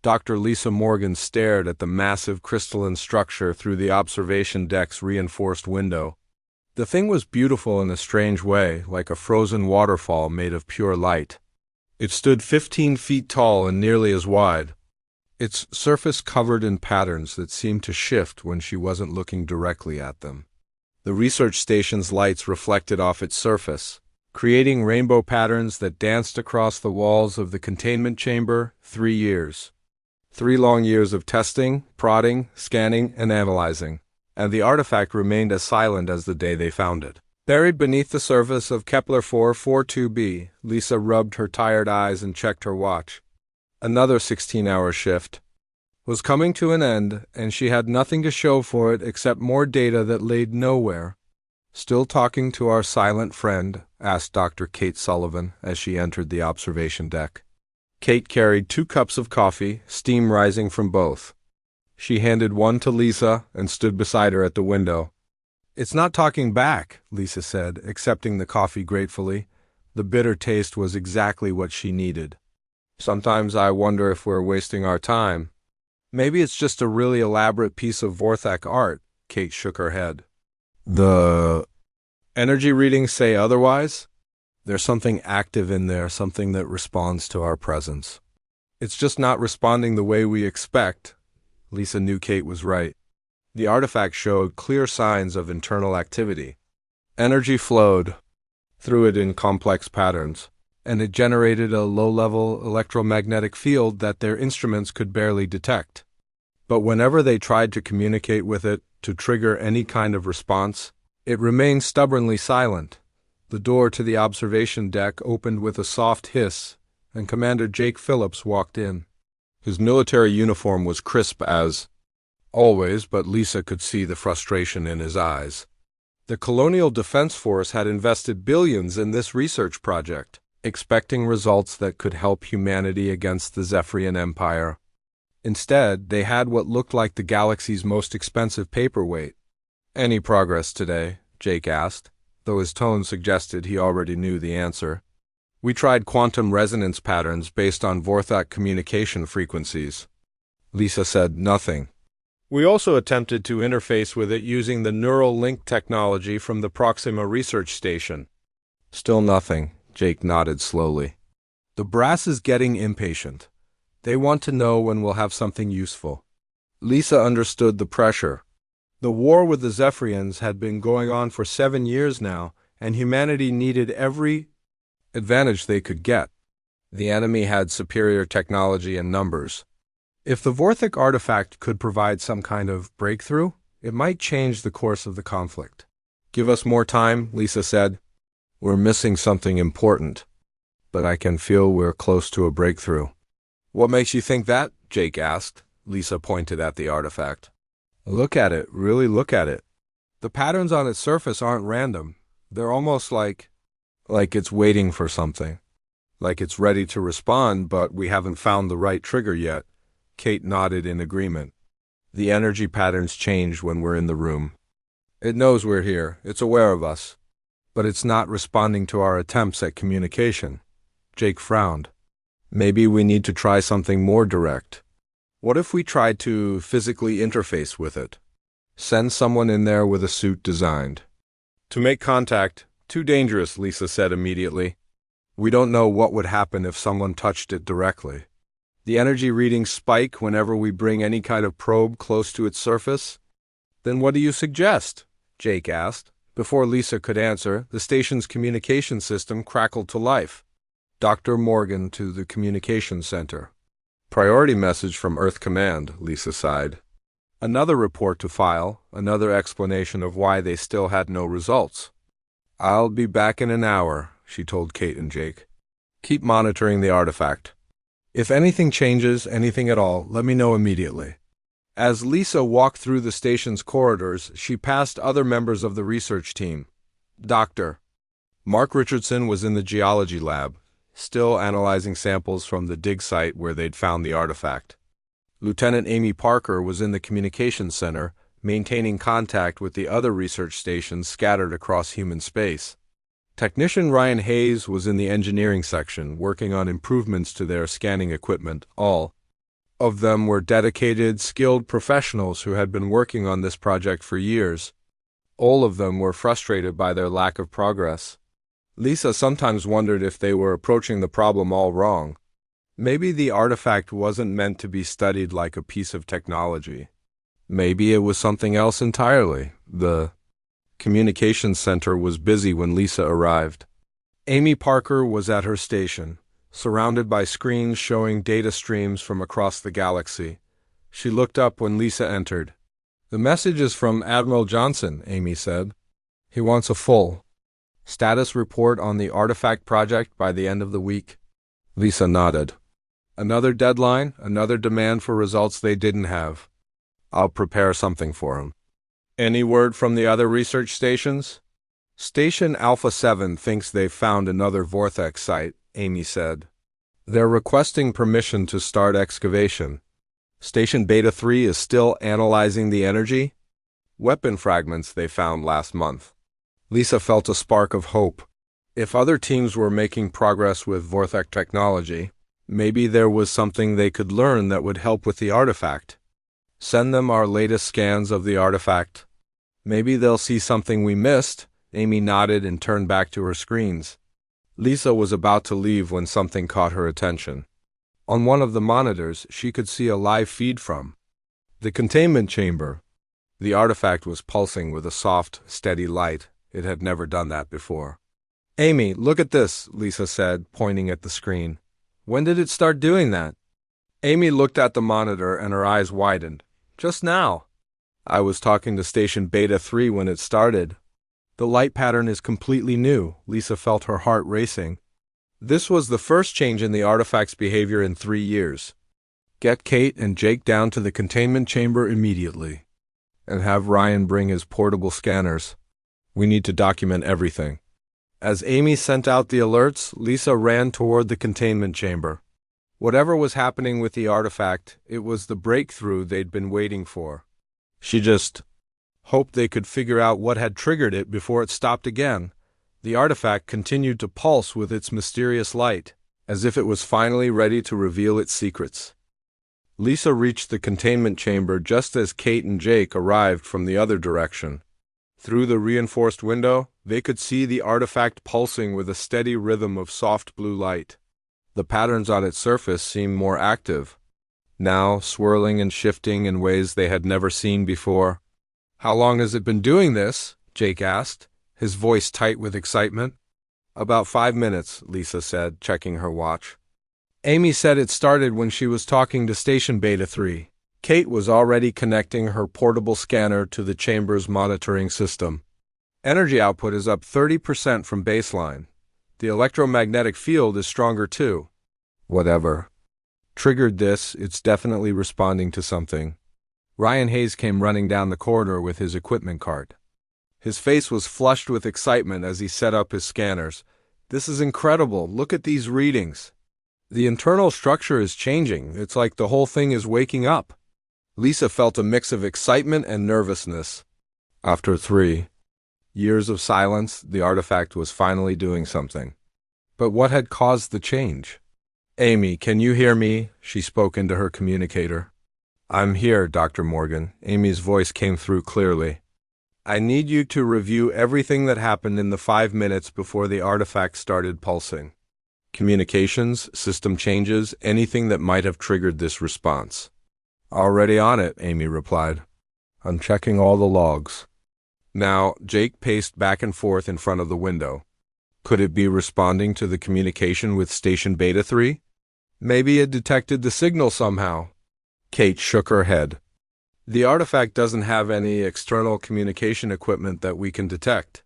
Dr. Lisa Morgan stared at the massive crystalline structure through the observation deck's reinforced window. The thing was beautiful in a strange way, like a frozen waterfall made of pure light. It stood 15 feet tall and nearly as wide, its surface covered in patterns that seemed to shift when she wasn't looking directly at them. The research station's lights reflected off its surface, creating rainbow patterns that danced across the walls of the containment chamber. 3 years. 3 long years of testing, prodding, scanning, and analyzing, and the artifact remained as silent as the day they found it. Buried beneath the surface of Kepler 442b, Lisa rubbed her tired eyes and checked her watch. Another 16-hour shift was coming to an end, and she had nothing to show for it except more data that laid nowhere. "Still talking to our silent friend?" asked Dr. Kate Sullivan as she entered the observation deck. Kate carried 2 cups of coffee, steam rising from both. She handed one to Lisa and stood beside her at the window. "It's not talking back," Lisa said, accepting the coffee gratefully. The bitter taste was exactly what she needed. "Sometimes I wonder if we're wasting our time. Maybe it's just a really elaborate piece of Vorthak art." Kate shook her head. "The energy readings say otherwise? There's something active in there, something that responds to our presence. It's just not responding the way we expect." Lisa knew Kate was right. The artifact showed clear signs of internal activity. Energy flowed through it in complex patterns, and it generated a low-level electromagnetic field that their instruments could barely detect. But whenever they tried to communicate with it, to trigger any kind of response, it remained stubbornly silent. The door to the observation deck opened with a soft hiss, and Commander Jake Phillips walked in. His military uniform was crisp as always, but Lisa could see the frustration in his eyes. The Colonial Defense Force had invested billions in this research project, expecting results that could help humanity against the Zephyrian Empire. Instead, they had what looked like the galaxy's most expensive paperweight. "Any progress today?" Jake asked, though his tone suggested he already knew the answer. "We tried quantum resonance patterns based on Vorthak communication frequencies." Lisa said nothing. "We also attempted to interface with it using the neural link technology from the Proxima research station." "Still nothing." Jake nodded slowly. "The brass is getting impatient. They want to know when we'll have something useful." Lisa understood the pressure. The war with the Zephyrians had been going on for 7 years now, and humanity needed every advantage they could get. The enemy had superior technology and numbers. If the Vorthak artifact could provide some kind of breakthrough, it might change the course of the conflict. "Give us more time," Lisa said. "We're missing something important, but I can feel we're close to a breakthrough." "What makes you think that?" Jake asked. Lisa pointed at the artifact. "Look at it, really look at it. The patterns on its surface aren't random. They're almost like it's waiting for something. Like it's ready to respond, but we haven't found the right trigger yet." Kate nodded in agreement. "The energy patterns change when we're in the room. It knows we're here, it's aware of us, but it's not responding to our attempts at communication." Jake frowned. "Maybe we need to try something more direct. What if we tried to physically interface with it? Send someone in there with a suit designed to make contact." "Too dangerous," Lisa said immediately. "We don't know what would happen if someone touched it directly. The energy readings spike whenever we bring any kind of probe close to its surface." "Then what do you suggest?" Jake asked. Before Lisa could answer, the station's communication system crackled to life. "Dr. Morgan to the communications center." "Priority message from Earth Command," Lisa sighed. Another report to file, another explanation of why they still had no results. "I'll be back in an hour," she told Kate and Jake. "Keep monitoring the artifact. If anything changes, anything at all, let me know immediately." As Lisa walked through the station's corridors, she passed other members of the research team. Dr. Mark Richardson was in the geology lab, still analyzing samples from the dig site where they'd found the artifact. Lieutenant Amy Parker was in the communications center, maintaining contact with the other research stations scattered across human space. Technician Ryan Hayes was in the engineering section, working on improvements to their scanning equipment, all of them were dedicated, skilled professionals who had been working on this project for years. All of them were frustrated by their lack of progress. Lisa sometimes wondered if they were approaching the problem all wrong. Maybe the artifact wasn't meant to be studied like a piece of technology. Maybe it was something else entirely. The communications center was busy when Lisa arrived. Amy Parker was at her station, surrounded by screens showing data streams from across the galaxy. She looked up when Lisa entered. "The message is from Admiral Johnson," Amy said. "He wants a full status report on the artifact project by the end of the week." Lisa nodded. "Another deadline, another demand for results they didn't have. I'll prepare something for him." "Any word from the other research stations?" "Station Alpha 7 thinks they've found another Vortex site," Amy said. "They're requesting permission to start excavation. Station Beta 3 is still analyzing the energy weapon fragments they found last month." Lisa felt a spark of hope. If other teams were making progress with Vortex technology, maybe there was something they could learn that would help with the artifact. "Send them our latest scans of the artifact. Maybe they'll see something we missed." Amy nodded and turned back to her screens. Lisa was about to leave when something caught her attention. On one of the monitors, she could see a live feed from the containment chamber. The artifact was pulsing with a soft, steady light. It had never done that before. "Amy, look at this," Lisa said, pointing at the screen. "When did it start doing that?" Amy looked at the monitor and her eyes widened. "Just now. I was talking to Station Beta 3 when it started. The light pattern is completely new." Lisa felt her heart racing. This was the first change in the artifact's behavior in 3 years. "Get Kate and Jake down to the containment chamber immediately. And have Ryan bring his portable scanners. We need to document everything." As Amy sent out the alerts, Lisa ran toward the containment chamber. Whatever was happening with the artifact, it was the breakthrough they'd been waiting for. She just hoped they could figure out what had triggered it before it stopped again. The artifact continued to pulse with its mysterious light, as if it was finally ready to reveal its secrets. Lisa reached the containment chamber just as Kate and Jake arrived from the other direction. Through the reinforced window, they could see the artifact pulsing with a steady rhythm of soft blue light. The patterns on its surface seemed more active, now swirling and shifting in ways they had never seen before. "How long has it been doing this?" Jake asked, his voice tight with excitement. "About 5 minutes," Lisa said, checking her watch. Amy said it started when she was talking to Station Beta 3. Kate was already connecting her portable scanner to the chamber's monitoring system. "Energy output is up 30% from baseline. The electromagnetic field is stronger too." "Whatever triggered this, it's definitely responding to something." Ryan Hayes came running down the corridor with his equipment cart. His face was flushed with excitement as he set up his scanners. "This is incredible. Look at these readings. The internal structure is changing. It's like the whole thing is waking up." Lisa felt a mix of excitement and nervousness. After 3 years of silence, the artifact was finally doing something. But what had caused the change? "Amy, can you hear me?" She spoke into her communicator. "I'm here, Dr. Morgan." Amy's voice came through clearly. "I need you to review everything that happened in the 5 minutes before the artifact started pulsing. Communications, system changes, anything that might have triggered this response." "Already on it," Amy replied. "I'm checking all the logs." Now, Jake paced back and forth in front of the window. Could it be responding to the communication with Station Beta 3? Maybe it detected the signal somehow. Kate shook her head. "The artifact doesn't have any external communication equipment that we can detect.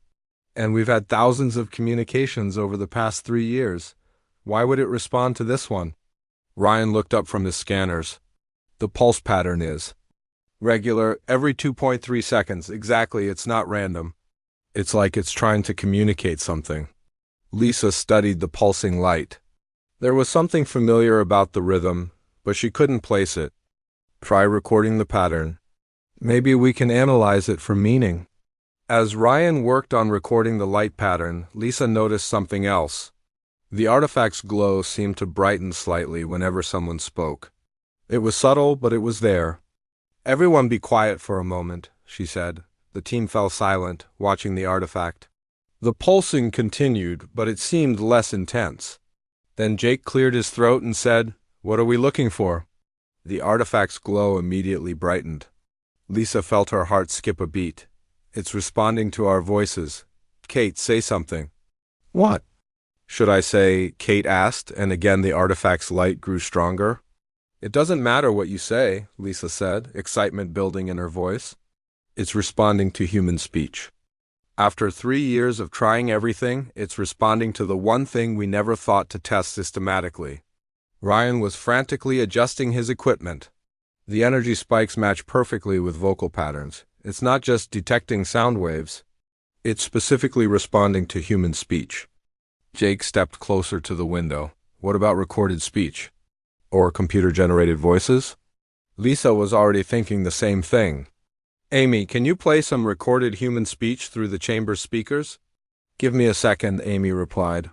And we've had thousands of communications over the past 3 years. Why would it respond to this one?" Ryan looked up from his scanners. "The pulse pattern is regular, every 2.3 seconds. Exactly, it's not random. It's like it's trying to communicate something." Lisa studied the pulsing light. There was something familiar about the rhythm, but she couldn't place it. "Try recording the pattern. Maybe we can analyze it for meaning." As Ryan worked on recording the light pattern, Lisa noticed something else. The artifact's glow seemed to brighten slightly whenever someone spoke. It was subtle, but it was there. "Everyone be quiet for a moment," she said. The team fell silent, watching the artifact. The pulsing continued, but it seemed less intense. Then Jake cleared his throat and said, "What are we looking for?" The artifact's glow immediately brightened. Lisa felt her heart skip a beat. "It's responding to our voices. Kate, say something." "What?" "Should I say?" Kate asked, and again the artifact's light grew stronger. "It doesn't matter what you say," Lisa said, excitement building in her voice. "It's responding to human speech. After 3 years of trying everything, it's responding to the one thing we never thought to test systematically." Ryan was frantically adjusting his equipment. The energy spikes match perfectly with vocal patterns. It's not just detecting sound waves. It's specifically responding to human speech. Jake stepped closer to the window. "What about recorded speech? Or computer-generated voices?" Lisa was already thinking the same thing. "Amy, can you play some recorded human speech through the chamber's speakers?" "Give me a second," Amy replied.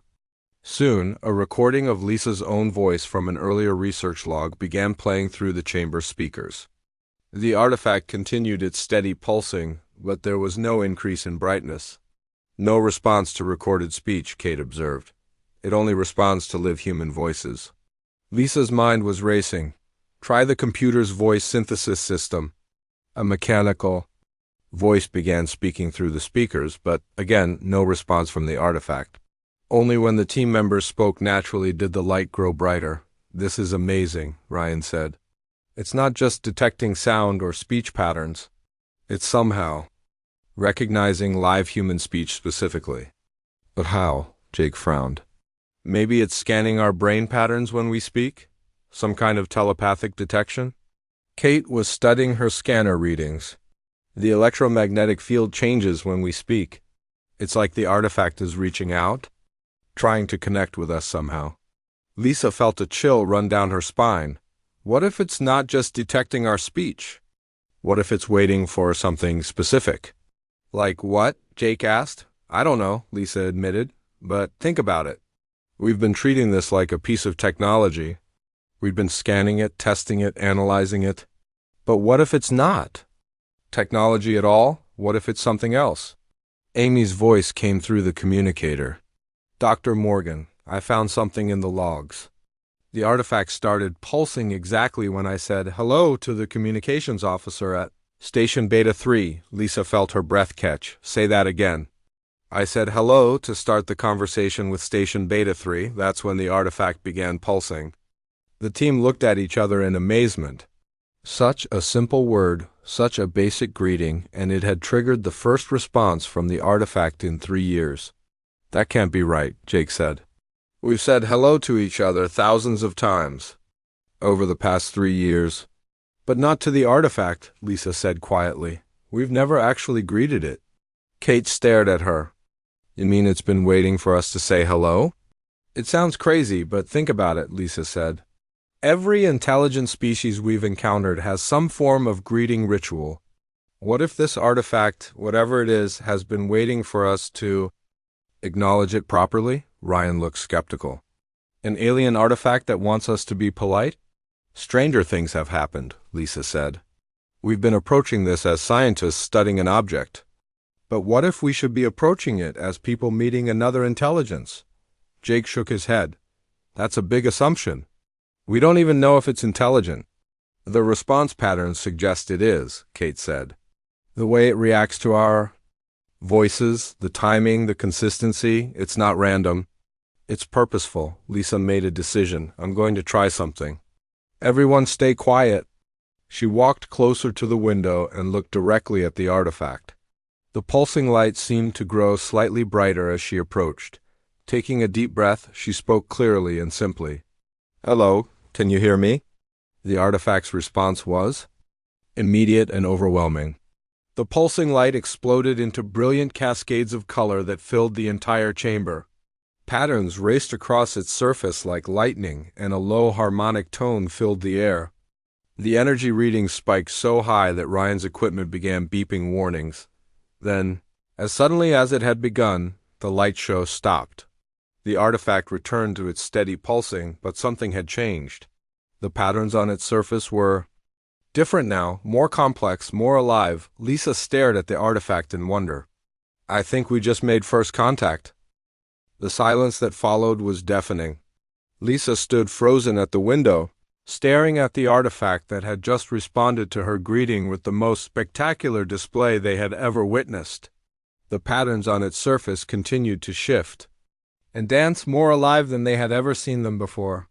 Soon, a recording of Lisa's own voice from an earlier research log began playing through the chamber's speakers. The artifact continued its steady pulsing, but there was no increase in brightness. "No response to recorded speech," Kate observed. "It only responds to live human voices." Lisa's mind was racing. "Try the computer's voice synthesis system." A mechanical voice began speaking through the speakers, but again, no response from the artifact. Only when the team members spoke naturally did the light grow brighter. "This is amazing," Ryan said. "It's not just detecting sound or speech patterns. It's somehow recognizing live human speech specifically." "But how?" Jake frowned. "Maybe it's scanning our brain patterns when we speak? Some kind of telepathic detection?" Kate was studying her scanner readings. "The electromagnetic field changes when we speak. It's like the artifact is reaching out, trying to connect with us somehow." Lisa felt a chill run down her spine. What if it's not just detecting our speech? What if it's waiting for something specific? "Like what?" Jake asked. "I don't know," Lisa admitted, "but think about it. We've been treating this like a piece of technology. We've been scanning it, testing it, analyzing it. But what if it's not technology at all? What if it's something else?" Amy's voice came through the communicator. "Dr. Morgan, I found something in the logs." The artifact started pulsing exactly when I said hello to the communications officer at Station Beta 3. Lisa felt her breath catch. "Say that again." "I said hello to start the conversation with Station Beta 3. That's when the artifact began pulsing." The team looked at each other in amazement. Such a simple word, such a basic greeting, and it had triggered the first response from the artifact in 3 years. "That can't be right," Jake said. "We've said hello to each other thousands of times over the past 3 years." "But not to the artifact," Lisa said quietly. "We've never actually greeted it." Kate stared at her. "You mean it's been waiting for us to say hello?" "It sounds crazy, but think about it," Lisa said. "Every intelligent species we've encountered has some form of greeting ritual. What if this artifact, whatever it is, has been waiting for us to acknowledge it properly?" Ryan looked skeptical. "An alien artifact that wants us to be polite?" "Stranger things have happened," Lisa said. "We've been approaching this as scientists studying an object. But what if we should be approaching it as people meeting another intelligence?" Jake shook his head. "That's a big assumption. We don't even know if it's intelligent." "The response patterns suggest it is," Kate said. "The way it reacts to our voices, the timing, the consistency, it's not random. It's purposeful." Lisa made a decision. "I'm going to try something." "Everyone stay quiet." She walked closer to the window and looked directly at the artifact. The pulsing light seemed to grow slightly brighter as she approached. Taking a deep breath, she spoke clearly and simply. "Hello, can you hear me?" The artifact's response was immediate and overwhelming. The pulsing light exploded into brilliant cascades of color that filled the entire chamber. Patterns raced across its surface like lightning, and a low harmonic tone filled the air. The energy readings spiked so high that Ryan's equipment began beeping warnings. Then, as suddenly as it had begun, the light show stopped. The artifact returned to its steady pulsing, but something had changed. The patterns on its surface were different now, more complex, more alive. Lisa stared at the artifact in wonder. I think we just made first contact. The silence that followed was deafening. Lisa stood frozen at the window, staring at the artifact that had just responded to her greeting with the most spectacular display they had ever witnessed. The patterns on its surface continued to shift and dance, more alive than they had ever seen them before.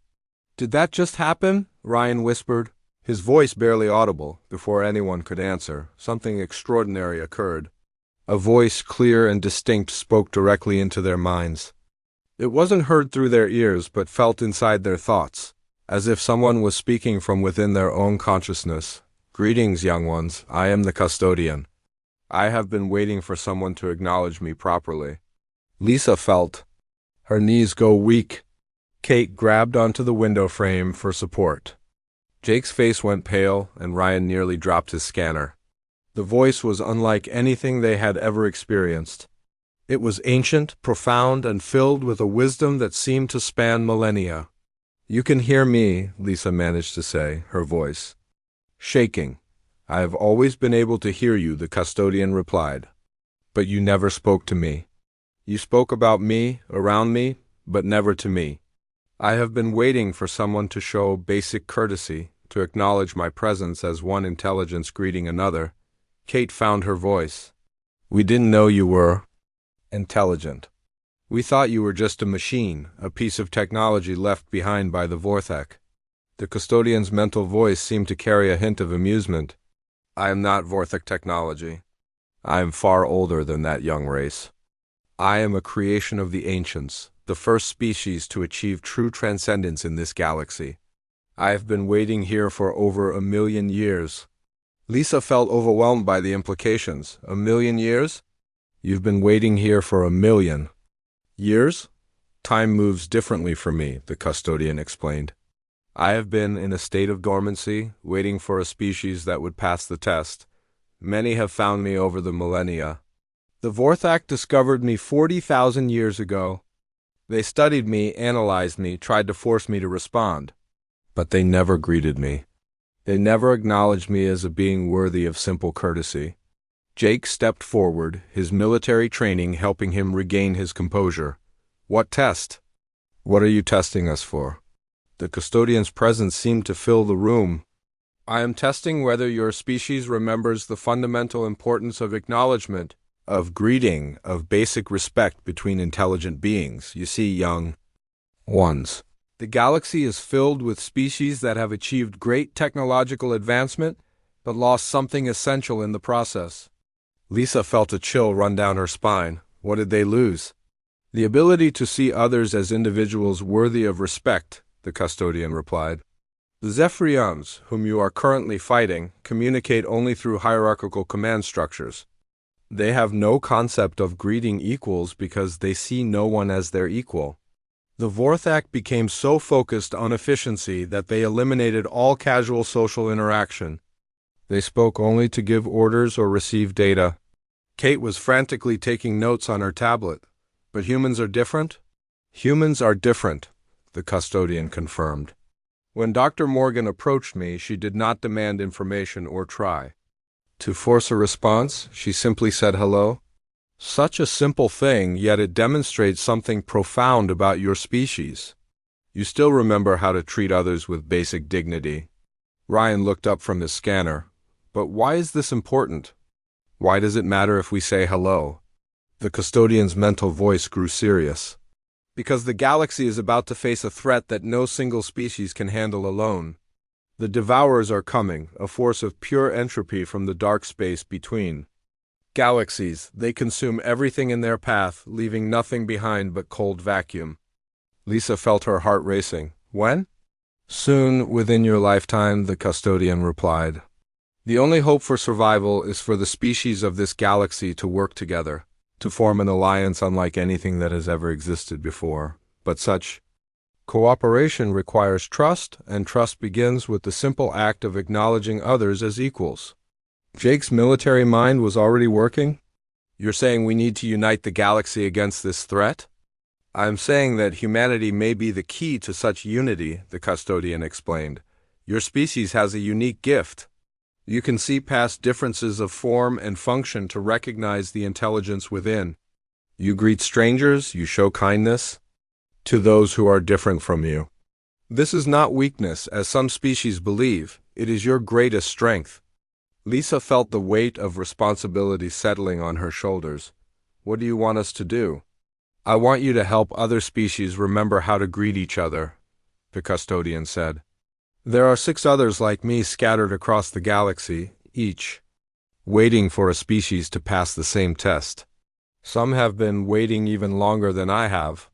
Did that just happen? Ryan whispered, his voice barely audible. Before anyone could answer, something extraordinary occurred. A voice, clear and distinct, spoke directly into their minds. It wasn't heard through their ears, but felt inside their thoughts, as if someone was speaking from within their own consciousness. Greetings, young ones. I am the custodian. I have been waiting for someone to acknowledge me properly. Lisa felt her knees go weak. Kate grabbed onto the window frame for support. Jake's face went pale, and Ryan nearly dropped his scanner. The voice was unlike anything they had ever experienced. It was ancient, profound, and filled with a wisdom that seemed to span millennia. You can hear me, Lisa managed to say, her voice shaking. I have always been able to hear you, the custodian replied. But you never spoke to me. You spoke about me, around me, but never to me. I have been waiting for someone to show basic courtesy, to acknowledge my presence as one intelligence greeting another. Kate found her voice. We didn't know you were intelligent. We thought you were just a machine, a piece of technology left behind by the Vorthek. The custodian's mental voice seemed to carry a hint of amusement. I am not Vorthek technology. I am far older than that young race. I am a creation of the ancients, the first species to achieve true transcendence in this galaxy. I have been waiting here for over 1,000,000 years. Lisa felt overwhelmed by the implications. 1,000,000 years? You've been waiting here for 1,000,000 years? Time moves differently for me, the custodian explained. I have been in a state of dormancy, waiting for a species that would pass the test. Many have found me over the millennia. The Vorthak discovered me 40,000 years ago. They studied me, analyzed me, tried to force me to respond. But they never greeted me. They never acknowledged me as a being worthy of simple courtesy. Jake stepped forward, his military training helping him regain his composure. What test? What are you testing us for? The custodian's presence seemed to fill the room. I am testing whether your species remembers the fundamental importance of acknowledgement, of greeting, of basic respect between intelligent beings. You see, young ones, the galaxy is filled with species that have achieved great technological advancement, but lost something essential in the process. Lisa felt a chill run down her spine. What did they lose? The ability to see others as individuals worthy of respect, the custodian replied. The Zephyrians, whom you are currently fighting, communicate only through hierarchical command structures. They have no concept of greeting equals because they see no one as their equal. The Vorthak became so focused on efficiency that they eliminated all casual social interaction. They spoke only to give orders or receive data. Kate was frantically taking notes on her tablet. But humans are different? Humans are different, the custodian confirmed. When Dr. Morgan approached me, she did not demand information or try to force a response. She simply said hello. Such a simple thing, yet it demonstrates something profound about your species. You still remember how to treat others with basic dignity. Ryan looked up from his scanner. But why is this important? Why does it matter if we say hello? The custodian's mental voice grew serious. Because the galaxy is about to face a threat that no single species can handle alone. The Devourers are coming, a force of pure entropy from the dark space between galaxies. They consume everything in their path, leaving nothing behind but cold vacuum. Lisa felt her heart racing. When? Soon, within your lifetime, the custodian replied. The only hope for survival is for the species of this galaxy to work together, to form an alliance unlike anything that has ever existed before. But such cooperation requires trust, and trust begins with the simple act of acknowledging others as equals. Jake's military mind was already working. You're saying we need to unite the galaxy against this threat? I'm saying that humanity may be the key to such unity, the custodian explained. Your species has a unique gift. You can see past differences of form and function to recognize the intelligence within. You greet strangers, you show kindness to those who are different from you. This is not weakness, as some species believe. It is your greatest strength. Lisa felt the weight of responsibility settling on her shoulders. What do you want us to do? I want you to help other species remember how to greet each other, the custodian said. There are 6 others like me scattered across the galaxy, each waiting for a species to pass the same test. Some have been waiting even longer than I have.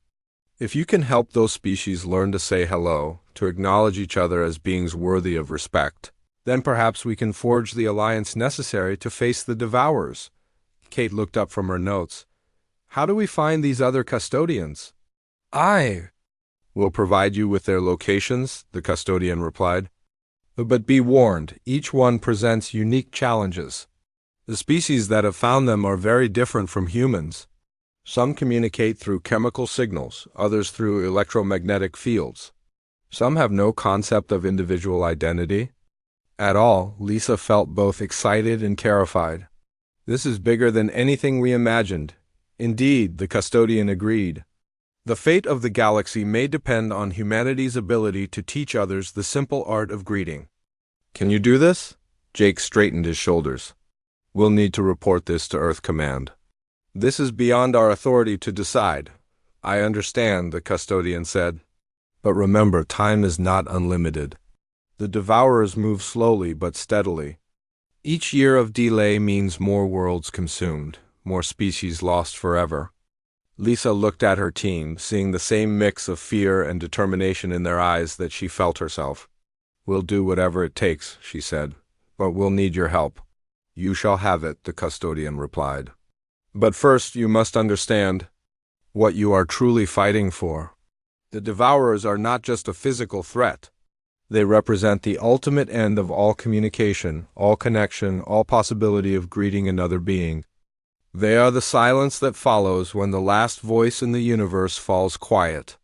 If you can help those species learn to say hello, to acknowledge each other as beings worthy of respect, then perhaps we can forge the alliance necessary to face the Devourers. Kate looked up from her notes. How do we find these other custodians? I will provide you with their locations, the custodian replied. But be warned, each one presents unique challenges. The species that have found them are very different from humans. Some communicate through chemical signals, others through electromagnetic fields. Some have no concept of individual identity at all. Lisa felt both excited and terrified. This is bigger than anything we imagined. Indeed, the custodian agreed. The fate of the galaxy may depend on humanity's ability to teach others the simple art of greeting. Can you do this? Jake straightened his shoulders. We'll need to report this to Earth Command. This is beyond our authority to decide. I understand, the custodian said. But remember, time is not unlimited. The Devourers move slowly but steadily. Each year of delay means more worlds consumed, more species lost forever. Lisa looked at her team, seeing the same mix of fear and determination in their eyes that she felt herself. We'll do whatever it takes, she said, but we'll need your help. You shall have it, the custodian replied. But first you must understand what you are truly fighting for. The Devourers are not just a physical threat. They represent the ultimate end of all communication, all connection, all possibility of greeting another being. They are the silence that follows when the last voice in the universe falls quiet.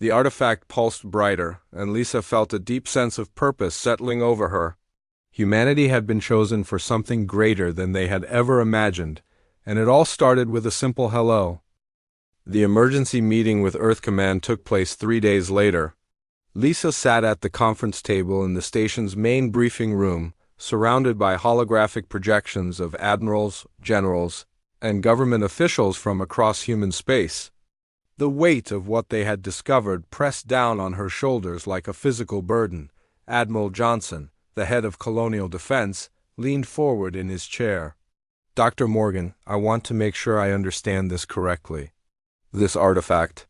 The artifact pulsed brighter, and Lisa felt a deep sense of purpose settling over her. Humanity had been chosen for something greater than they had ever imagined, and it all started with a simple hello. The emergency meeting with Earth Command took place 3 days later. Lisa sat at the conference table in the station's main briefing room, surrounded by holographic projections of admirals, generals, and government officials from across human space. The weight of what they had discovered pressed down on her shoulders like a physical burden. Admiral Johnson, the head of Colonial Defense, leaned forward in his chair. Dr. Morgan, I want to make sure I understand this correctly. This artifact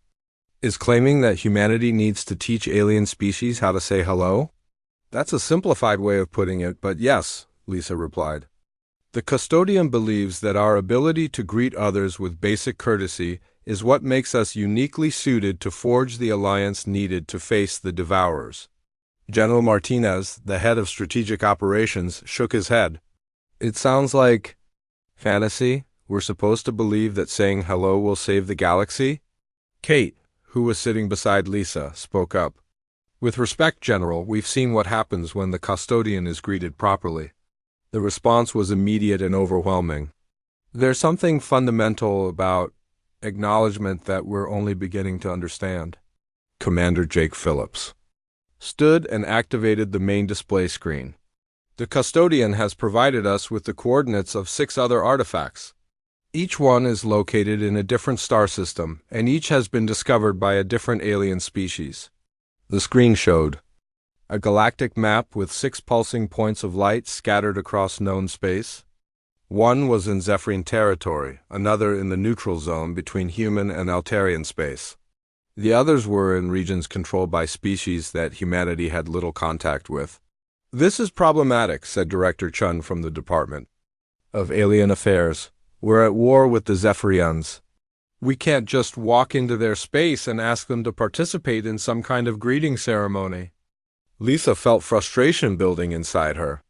is claiming that humanity needs to teach alien species how to say hello? That's a simplified way of putting it, but yes, Lisa replied. The custodian believes that our ability to greet others with basic courtesy is what makes us uniquely suited to forge the alliance needed to face the Devourers. General Martinez, the head of strategic operations, shook his head. It sounds like fantasy. We're supposed to believe that saying hello will save the galaxy? Kate, who was sitting beside Lisa, spoke up. With respect, General, we've seen what happens when the custodian is greeted properly. The response was immediate and overwhelming. There's something fundamental about acknowledgement that we're only beginning to understand. Commander Jake Phillips stood and activated the main display screen. The custodian has provided us with the coordinates of 6 other artifacts. Each one is located in a different star system, and each has been discovered by a different alien species. The screen showed a galactic map with 6 pulsing points of light scattered across known space. One was in Zephyrian territory, another in the neutral zone between human and Altarian space. The others were in regions controlled by species that humanity had little contact with. This is problematic, said Director Chun from the Department of Alien Affairs. We're at war with the Zephyrians. We can't just walk into their space and ask them to participate in some kind of greeting ceremony. Lisa felt frustration building inside her.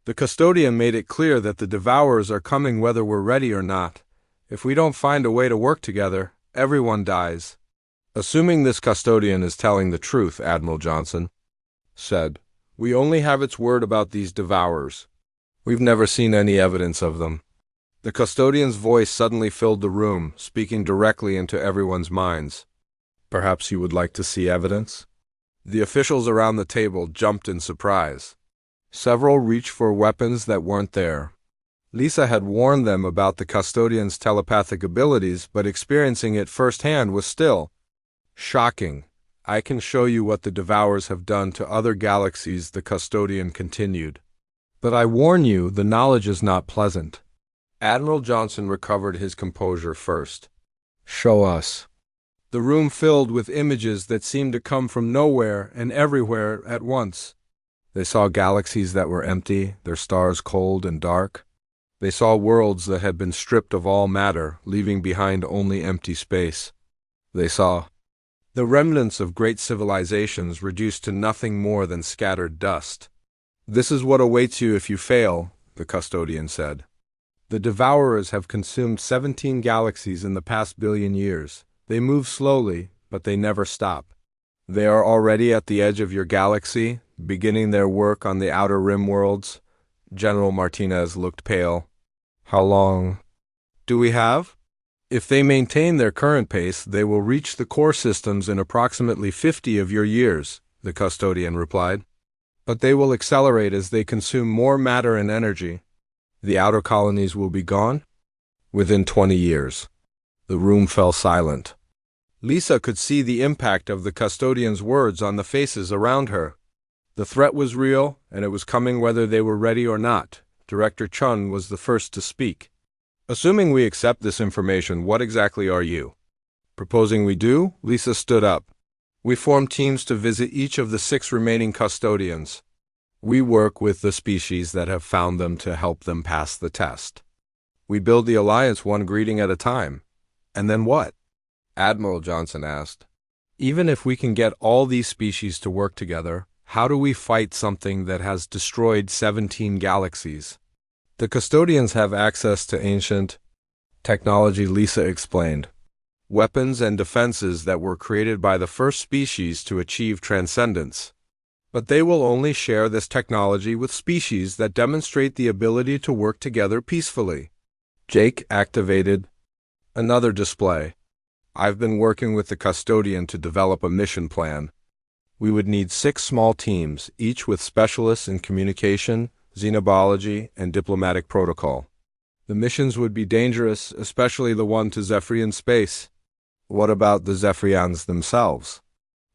The custodian made it clear that the Devourers are coming whether we're ready or not. If we don't find a way to work together, everyone dies. Assuming this custodian is telling the truth, Admiral Johnson said, We only have its word about these devourers. We've never seen any evidence of them." The custodian's voice suddenly filled the room, speaking directly into everyone's minds. "Perhaps you would like to see evidence?" The officials around the table jumped in surprise. Several reached for weapons that weren't there. Lisa had warned them about the custodian's telepathic abilities, but experiencing it firsthand was still shocking. "I can show you what the devourers have done to other galaxies," the custodian continued. "But I warn you, the knowledge is not pleasant." Admiral Johnson recovered his composure first. "Show us." The room filled with images that seemed to come from nowhere and everywhere at once. They saw galaxies that were empty, their stars cold and dark. They saw worlds that had been stripped of all matter, leaving behind only empty space. They saw the remnants of great civilizations reduced to nothing more than scattered dust. "This is what awaits you if you fail," the custodian said. "The devourers have consumed 17 galaxies in the past billion years. They move slowly, but they never stop. They are already at the edge of your galaxy, beginning their work on the outer rim worlds." General Martinez looked pale. "How long do we have?" "If they maintain their current pace, they will reach the core systems in approximately 50 of your years," the custodian replied. "But they will accelerate as they consume more matter and energy. The outer colonies will be gone within 20 years. The room fell silent. Lisa could see the impact of the custodian's words on the faces around her. The threat was real, and it was coming whether they were ready or not. Director Chun was the first to speak. "Assuming we accept this information, what exactly are you proposing we do?" Lisa stood up. "We form teams to visit each of the 6 remaining custodians. We work with the species that have found them to help them pass the test. We build the alliance one greeting at a time." "And then what?" Admiral Johnson asked. "Even if we can get all these species to work together, how do we fight something that has destroyed 17 galaxies?" "The custodians have access to ancient technology," Lisa explained. "Weapons and defenses that were created by the first species to achieve transcendence. But they will only share this technology with species that demonstrate the ability to work together peacefully." Jake activated another display. "I've been working with the custodian to develop a mission plan. We would need 6 small teams, each with specialists in communication, xenobiology, and diplomatic protocol. The missions would be dangerous, especially the one to Zephyrian space." "What about the Zephyrians themselves?"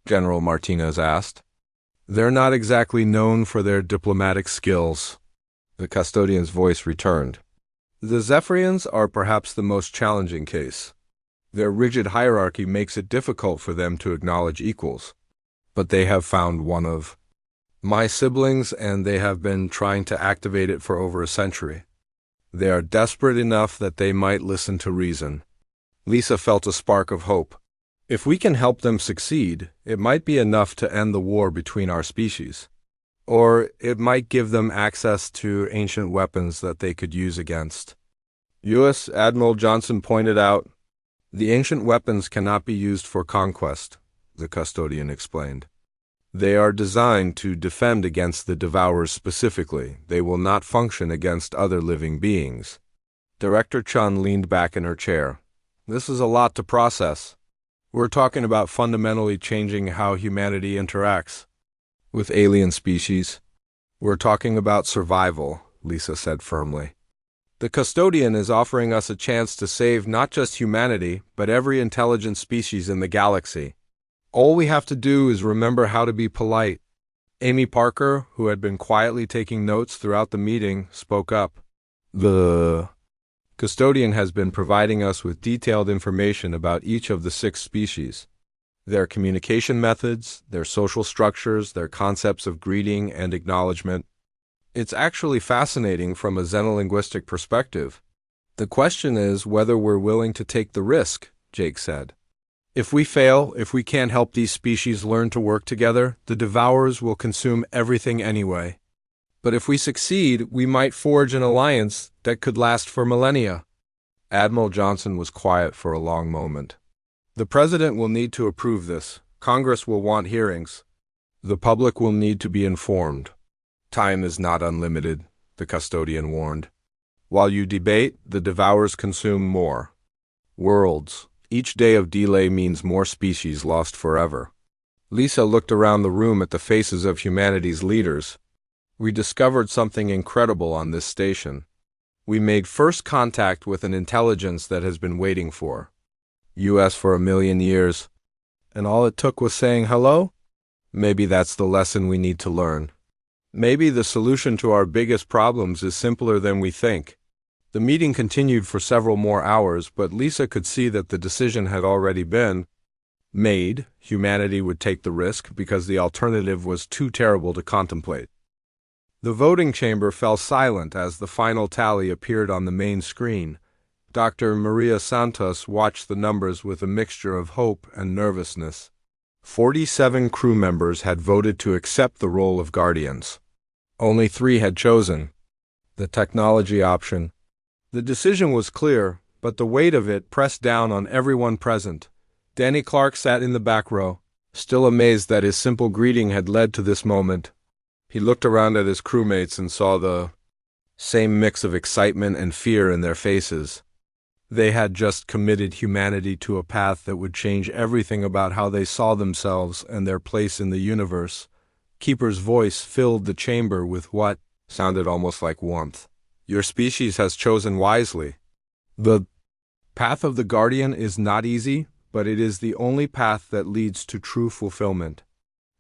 General Martinez asked. "They're not exactly known for their diplomatic skills." The custodian's voice returned. "The Zephyrians are perhaps the most challenging case. Their rigid hierarchy makes it difficult for them to acknowledge equals. But they have found one of my siblings, and they have been trying to activate it for over a century. They are desperate enough that they might listen to reason." Lisa felt a spark of hope. "If we can help them succeed, it might be enough to end the war between our species. Or it might give them access to ancient weapons that they could use against." U.S. Admiral Johnson pointed out, "The ancient weapons cannot be used for conquest," the custodian explained. "They are designed to defend against the devourers specifically. They will not function against other living beings." Director Chun leaned back in her chair. "This is a lot to process. We're talking about fundamentally changing how humanity interacts with alien species. We're talking about survival," Lisa said firmly. "The custodian is offering us a chance to save not just humanity, but every intelligent species in the galaxy. All we have to do is remember how to be polite." Amy Parker, who had been quietly taking notes throughout the meeting, spoke up. "The custodian has been providing us with detailed information about each of the 6 species. Their communication methods, their social structures, their concepts of greeting and acknowledgement. It's actually fascinating from a xenolinguistic perspective. The question is whether we're willing to take the risk," Jake said. "If we fail, if we can't help these species learn to work together, the devourers will consume everything anyway. But if we succeed, we might forge an alliance that could last for millennia." Admiral Johnson was quiet for a long moment. "The President will need to approve this. Congress will want hearings. The public will need to be informed. Time is not unlimited, the custodian warned. While you debate, the devourers consume more. Worlds. Each day of delay means more species lost forever. Lisa looked around the room at the faces of humanity's leaders. We discovered something incredible on this station. We made first contact with an intelligence that has been waiting for us for 1,000,000 years. And all it took was saying hello? Maybe that's the lesson we need to learn. Maybe the solution to our biggest problems is simpler than we think. The meeting continued for several more hours, but Lisa could see that the decision had already been made. Humanity would take the risk because the alternative was too terrible to contemplate. The voting chamber fell silent as the final tally appeared on the main screen. Dr. Maria Santos watched the numbers with a mixture of hope and nervousness. 47 crew members had voted to accept the role of guardians. Only 3 had chosen the technology option. The decision was clear, but the weight of it pressed down on everyone present. Danny Clark sat in the back row, still amazed that his simple greeting had led to this moment. He looked around at his crewmates and saw the same mix of excitement and fear in their faces. They had just committed humanity to a path that would change everything about how they saw themselves and their place in the universe. Keeper's voice filled the chamber with what sounded almost like warmth. Your species has chosen wisely. The path of the Guardian is not easy, but it is the only path that leads to true fulfillment.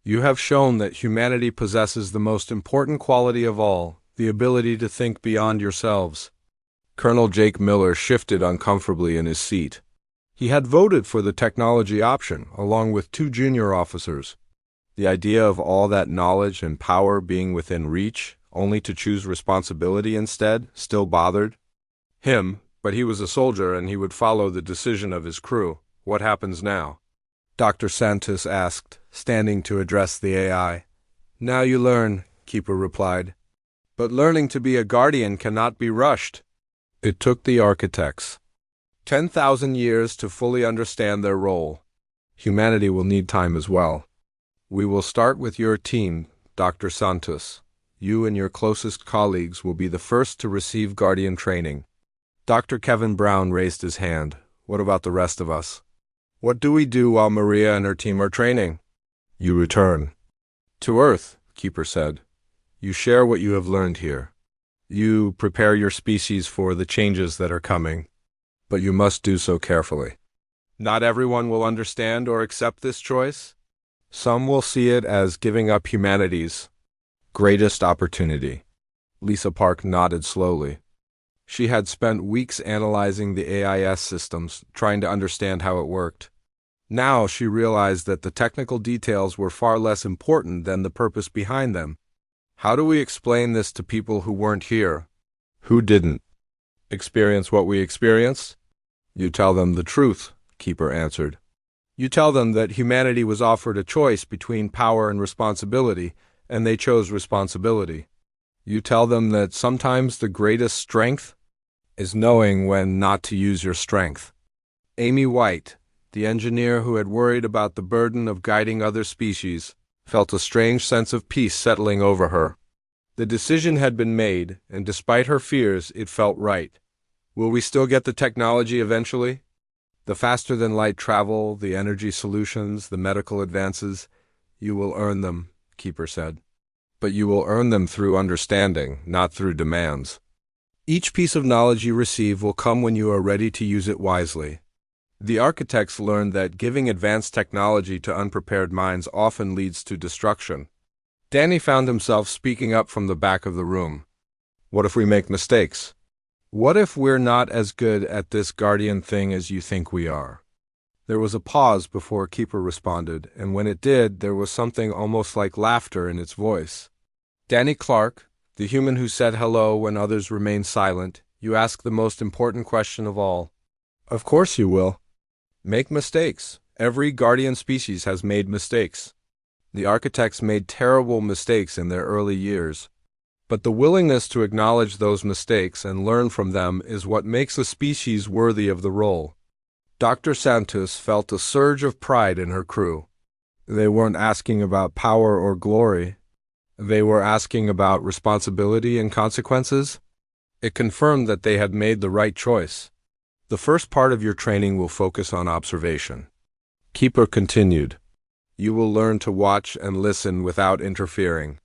You have shown that humanity possesses the most important quality of all, the ability to think beyond yourselves. Colonel Jake Miller shifted uncomfortably in his seat. He had voted for the technology option, along with 2 junior officers. The idea of all that knowledge and power being within reach, only to choose responsibility instead, still bothered him, but he was a soldier and he would follow the decision of his crew. What happens now? Dr. Santos asked, standing to address the AI. Now you learn, Keeper replied. But learning to be a guardian cannot be rushed. It took the architects 10,000 years to fully understand their role. Humanity will need time as well. We will start with your team, Dr. Santos. You and your closest colleagues will be the first to receive Guardian training. Dr. Kevin Brown raised his hand. What about the rest of us? What do we do while Maria and her team are training? You return to Earth, Keeper said. You share what you have learned here. You prepare your species for the changes that are coming, but you must do so carefully. Not everyone will understand or accept this choice. Some will see it as giving up humanity's greatest opportunity. Lisa Park nodded slowly. She had spent weeks analyzing the AIS systems, trying to understand how it worked. Now she realized that the technical details were far less important than the purpose behind them. How do we explain this to people who weren't here? Who didn't experience what we experienced? You tell them the truth, Keeper answered. You tell them that humanity was offered a choice between power and responsibility, and they chose responsibility. You tell them that sometimes the greatest strength is knowing when not to use your strength. Amy White, the engineer who had worried about the burden of guiding other species, felt a strange sense of peace settling over her. The decision had been made, and despite her fears, it felt right. Will we still get the technology eventually? The faster-than-light travel, the energy solutions, the medical advances, you will earn them, Keeper said. But you will earn them through understanding, not through demands. Each piece of knowledge you receive will come when you are ready to use it wisely. The architects learned that giving advanced technology to unprepared minds often leads to destruction. Danny found himself speaking up from the back of the room. What if we make mistakes? What if we're not as good at this guardian thing as you think we are? There was a pause before Keeper responded, and when it did, there was something almost like laughter in its voice. Danny Clark, the human who said hello when others remained silent, you ask the most important question of all. Of course you will. Make mistakes. Every guardian species has made mistakes. The architects made terrible mistakes in their early years. But the willingness to acknowledge those mistakes and learn from them is what makes a species worthy of the role. Dr. Santos felt a surge of pride in her crew. They weren't asking about power or glory. They were asking about responsibility and consequences. It confirmed that they had made the right choice. The first part of your training will focus on observation. Keeper continued. You will learn to watch and listen without interfering.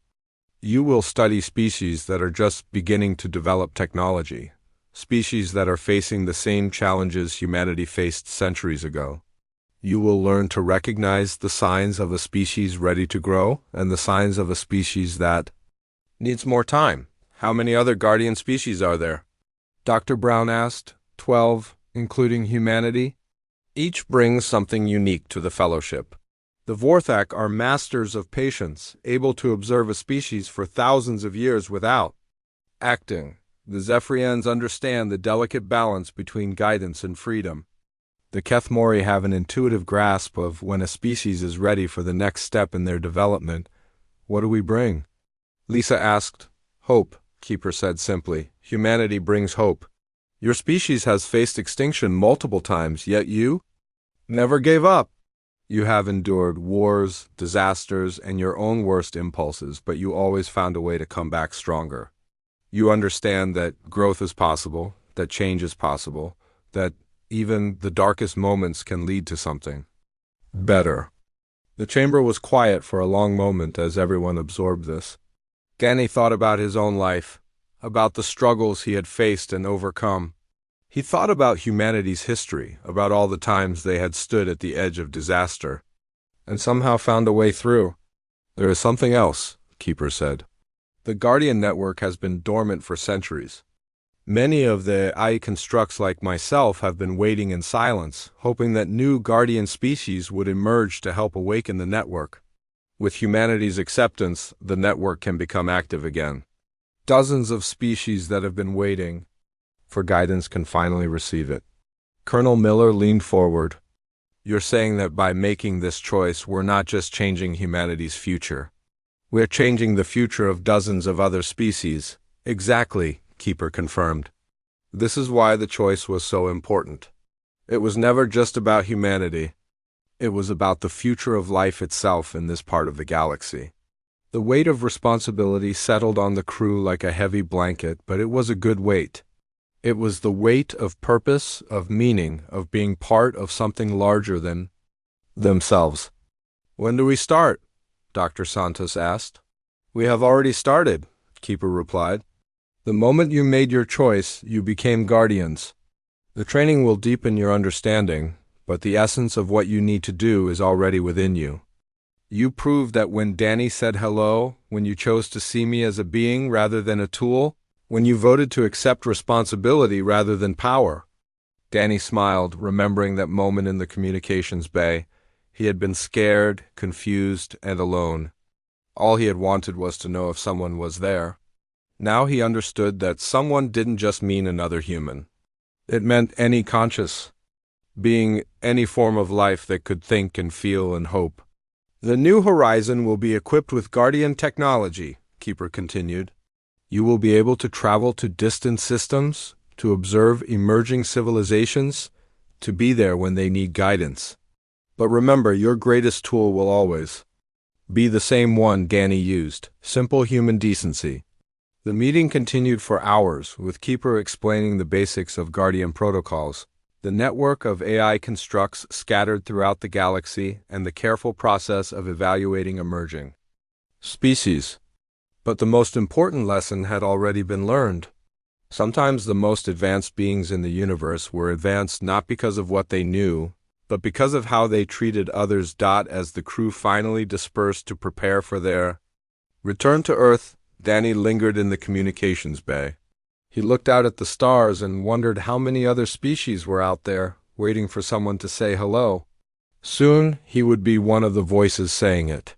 You will study species that are just beginning to develop technology, species that are facing the same challenges humanity faced centuries ago. You will learn to recognize the signs of a species ready to grow and the signs of a species that needs more time. How many other guardian species are there? Dr. Brown asked. 12, including humanity. Each brings something unique to the fellowship. The Vorthak are masters of patience, able to observe a species for thousands of years without acting. The Zephyrians understand the delicate balance between guidance and freedom. The Kethmori have an intuitive grasp of when a species is ready for the next step in their development. What do we bring? Lisa asked. Hope, Keeper said simply. Humanity brings hope. Your species has faced extinction multiple times, yet you never gave up. You have endured wars, disasters, and your own worst impulses, but you always found a way to come back stronger. You understand that growth is possible, that change is possible, that even the darkest moments can lead to something better. The chamber was quiet for a long moment as everyone absorbed this. Danny thought about his own life, about the struggles he had faced and overcome. He thought about humanity's history, about all the times they had stood at the edge of disaster, and somehow found a way through. There is something else, Keeper said. The Guardian Network has been dormant for centuries. Many of the AI constructs like myself have been waiting in silence, hoping that new Guardian species would emerge to help awaken the network. With humanity's acceptance, the network can become active again. Dozens of species that have been waiting for guidance can finally receive it. Colonel Miller leaned forward. You're saying that by making this choice, we're not just changing humanity's future. We're changing the future of dozens of other species. Exactly, Keeper confirmed. This is why the choice was so important. It was never just about humanity. It was about the future of life itself in this part of the galaxy. The weight of responsibility settled on the crew like a heavy blanket, but it was a good weight. It was the weight of purpose, of meaning, of being part of something larger than themselves. When do we start? Dr. Santos asked. We have already started, Keeper replied. The moment you made your choice, you became guardians. The training will deepen your understanding, but the essence of what you need to do is already within you. You proved that when Danny said hello, when you chose to see me as a being rather than a tool, when you voted to accept responsibility rather than power. Danny smiled, remembering that moment in the communications bay. He had been scared, confused, and alone. All he had wanted was to know if someone was there. Now he understood that someone didn't just mean another human. It meant any conscious being, any form of life that could think and feel and hope. The new horizon will be equipped with Guardian technology, Keeper continued. You will be able to travel to distant systems, to observe emerging civilizations, to be there when they need guidance. But remember, your greatest tool will always be the same one Danny used, simple human decency. The meeting continued for hours, with Keeper explaining the basics of Guardian protocols, the network of AI constructs scattered throughout the galaxy, and the careful process of evaluating emerging species. But the most important lesson had already been learned. Sometimes the most advanced beings in the universe were advanced not because of what they knew, but because of how they treated others. As the crew finally dispersed to prepare for their return to Earth, Danny lingered in the communications bay. He looked out at the stars and wondered how many other species were out there, waiting for someone to say hello. Soon he would be one of the voices saying it.